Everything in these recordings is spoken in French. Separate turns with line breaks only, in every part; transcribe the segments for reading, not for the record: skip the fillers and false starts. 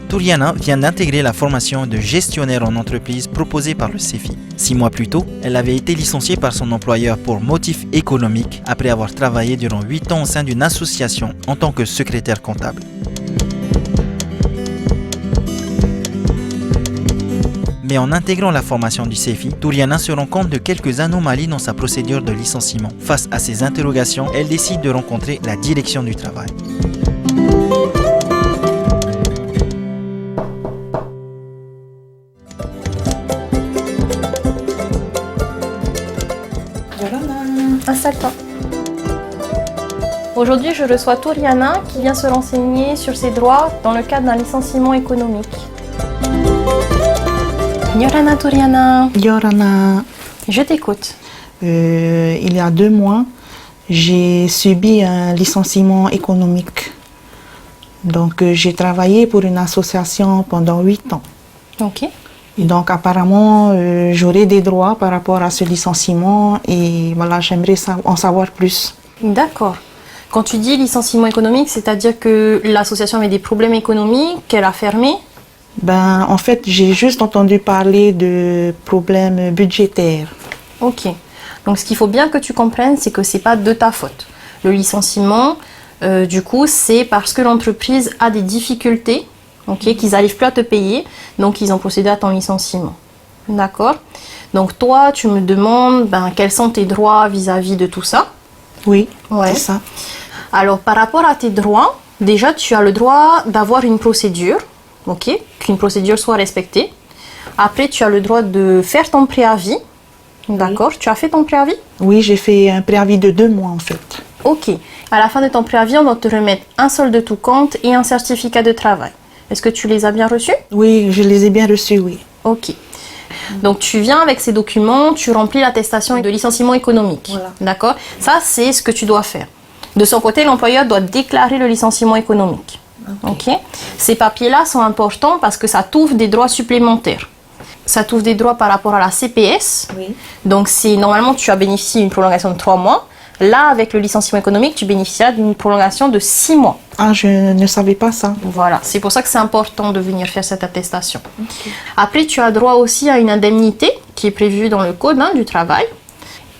Touriana vient d'intégrer la formation de gestionnaire en entreprise proposée par le CEFI. 6 mois plus tôt, elle avait été licenciée par son employeur pour motif économique après avoir travaillé durant 8 ans au sein d'une association en tant que secrétaire comptable. Mais en intégrant la formation du CEFI, Touriana se rend compte de quelques anomalies dans sa procédure de licenciement. Face à ces interrogations, elle décide de rencontrer la direction du travail.
Installe-toi. Aujourd'hui, je reçois Touriana qui vient se renseigner sur ses droits dans le cadre d'un licenciement économique. Yorana Touriana.
Yorana.
Je t'écoute.
Il y a 2 mois, j'ai subi un licenciement économique. Donc, j'ai travaillé pour une association pendant 8 ans.
Ok.
Et donc, apparemment, j'aurai des droits par rapport à ce licenciement et voilà, j'aimerais en savoir plus.
D'accord. Quand tu dis licenciement économique, c'est-à-dire que l'association avait des problèmes économiques, qu'elle a fermé?
En fait, j'ai juste entendu parler de problèmes budgétaires.
Ok. Donc, ce qu'il faut bien que tu comprennes, c'est que ce n'est pas de ta faute. Le licenciement, du coup, c'est parce que l'entreprise a des difficultés. Okay, qu'ils n'arrivent plus à te payer, donc ils ont procédé à ton licenciement. D'accord? Donc toi, tu me demandes quels sont tes droits vis-à-vis de tout ça?
Oui,
ouais.
C'est ça.
Alors par rapport à tes droits, déjà tu as le droit d'avoir une procédure, ok? Qu'une procédure soit respectée. Après, tu as le droit de faire ton préavis. D'accord? Oui. Tu as fait ton préavis?
Oui, j'ai fait un préavis de 2 mois en fait.
Ok. À la fin de ton préavis, on doit te remettre un solde de tout compte et un certificat de travail. Est-ce que tu les as bien reçus?
Oui, je les ai bien reçus, oui.
Ok. Donc, tu viens avec ces documents, tu remplis l'attestation de licenciement économique. Voilà. D'accord? Ça, c'est ce que tu dois faire. De son côté, l'employeur doit déclarer le licenciement économique. Ok. Ces papiers-là sont importants parce que ça t'ouvre des droits supplémentaires. Ça t'ouvre des droits par rapport à la CPS. Oui. Donc, normalement, tu as bénéficié d'une prolongation de 3 mois. Là, avec le licenciement économique, tu bénéficieras d'une prolongation de 6 mois.
Ah, je ne savais pas ça.
Voilà, c'est pour ça que c'est important de venir faire cette attestation. Okay. Après, tu as droit aussi à une indemnité qui est prévue dans le Code du travail.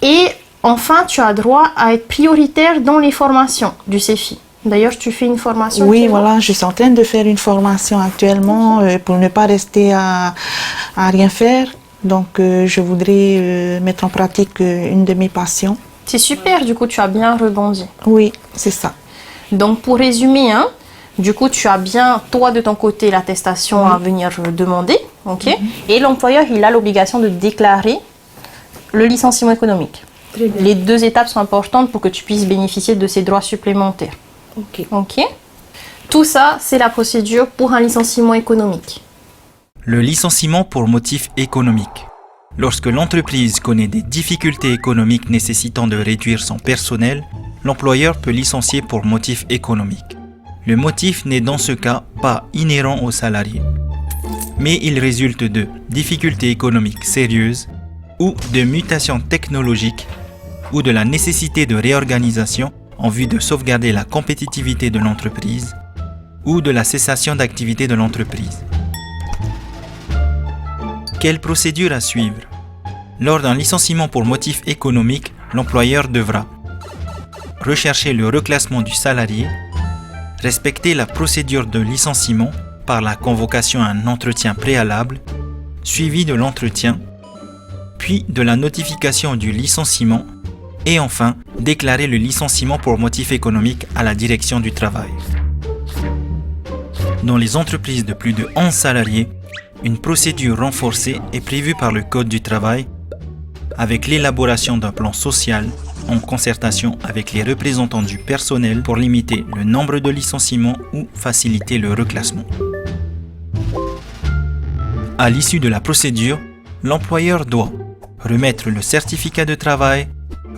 Et enfin, tu as droit à être prioritaire dans les formations du CEFI. D'ailleurs, tu fais une formation?
Oui, voilà, je suis en train de faire une formation actuellement pour ne pas rester à rien faire. Donc, je voudrais mettre en pratique une de mes passions.
C'est super, du coup, tu as bien rebondi.
Oui, c'est ça.
Donc, pour résumer, du coup, tu as bien, toi, de ton côté, l'attestation à venir demander. Ok. Et l'employeur, il a l'obligation de déclarer le licenciement économique. Très bien. Les 2 étapes sont importantes pour que tu puisses bénéficier de ces droits supplémentaires.
Ok.
Ok. Tout ça, c'est la procédure pour un licenciement économique.
Le licenciement pour motif économique. Lorsque l'entreprise connaît des difficultés économiques nécessitant de réduire son personnel, l'employeur peut licencier pour motif économique. Le motif n'est dans ce cas pas inhérent au salarié, mais il résulte de difficultés économiques sérieuses ou de mutations technologiques ou de la nécessité de réorganisation en vue de sauvegarder la compétitivité de l'entreprise ou de la cessation d'activité de l'entreprise. Quelle procédure à suivre? Lors d'un licenciement pour motif économique, l'employeur devra rechercher le reclassement du salarié, respecter la procédure de licenciement par la convocation à un entretien préalable, suivi de l'entretien, puis de la notification du licenciement et enfin déclarer le licenciement pour motif économique à la direction du travail. Dans les entreprises de plus de 11 salariés, une procédure renforcée est prévue par le Code du travail avec l'élaboration d'un plan social, en concertation avec les représentants du personnel pour limiter le nombre de licenciements ou faciliter le reclassement. À l'issue de la procédure, l'employeur doit remettre le certificat de travail,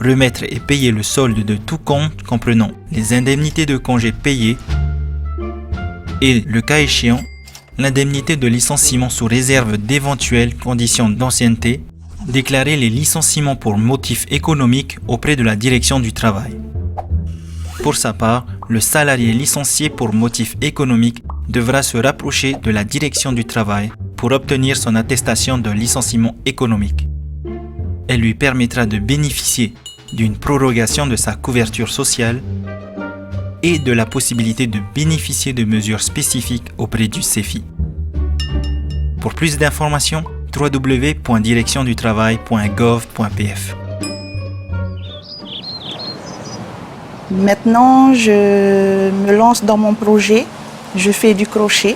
remettre et payer le solde de tout compte comprenant les indemnités de congés payées et, le cas échéant, l'indemnité de licenciement sous réserve d'éventuelles conditions d'ancienneté, déclarer les licenciements pour motif économique auprès de la direction du travail. Pour sa part, le salarié licencié pour motif économique devra se rapprocher de la direction du travail pour obtenir son attestation de licenciement économique. Elle lui permettra de bénéficier d'une prorogation de sa couverture sociale et de la possibilité de bénéficier de mesures spécifiques auprès du CEFI. Pour plus d'informations, www.directiondutravail.gov.pf.
Maintenant, je me lance dans mon projet. Je fais du crochet.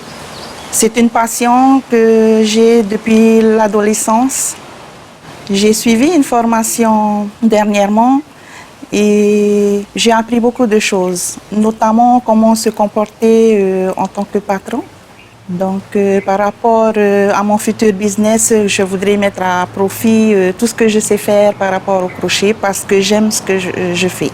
C'est une passion que j'ai depuis l'adolescence. J'ai suivi une formation dernièrement et j'ai appris beaucoup de choses, notamment comment se comporter en tant que patron. Donc, par rapport à mon futur business, je voudrais mettre à profit tout ce que je sais faire par rapport au crochet parce que j'aime ce que je fais.